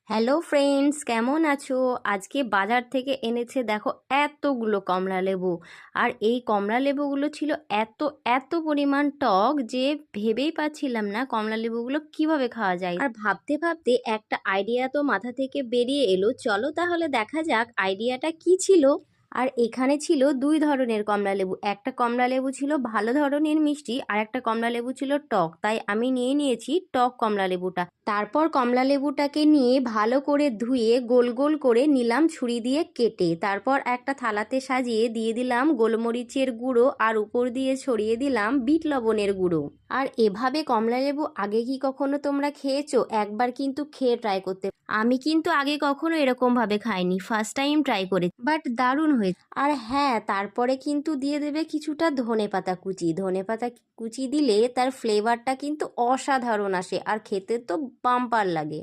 Hello friends, কেমন আছো? আজকে বাজার থেকে এনেছে দেখো এতগুলো কমলা লেবু। আর এই কমলা লেবুগুলো ছিল এত এত পরিমাণ টক যে ভেবেই পাচ্ছিলাম না কমলা লেবুগুলো কিভাবে খাওয়া যায়। আর ভাবতে ভাবতে একটা আইডিয়া তো মাথা থেকে বেরিয়ে এলো, চলো তাহলে দেখা যাক আইডিয়াটা কি ছিল। আর এখানে ছিল দুই ধরনের কমলা লেবু, একটা কমলা লেবু ছিল ভালো ধরনের মিষ্টি আর একটা কমলা লেবু ছিল টক, তাই আমি নিয়ে নিয়েছি টক কমলা লেবুটা। তারপর কমলা লেবুটাকে নিয়ে ভালো করে ধুয়ে গোল গোল করে নিলাম ছুরি দিয়ে কেটে, তারপর একটা থালাতে সাজিয়ে দিয়ে দিলাম গোলমরিচের গুঁড়ো আর উপর দিয়ে ছড়িয়ে দিলাম বিট লবণের গুঁড়ো। আর এভাবে কমলা লেবু আগে কি কখনো তোমরা খেয়েছো? একবার কিন্তু খেয়ে ট্রাই করতে। আমি কিন্তু আগে কখনো এরকম ভাবে খাইনি, ফার্স্ট টাইম ট্রাই করে, বাট দারুণ হয়েছে। আর হ্যাঁ, তারপরে কিন্তু দিয়ে দেবে কিছুটা ধনেপাতা কুচি। ধনেপাতা কুচি দিলে তার ফ্লেভারটা কিন্তু অসাধারণ আসে আর খেতে তো বাম্পার লাগে।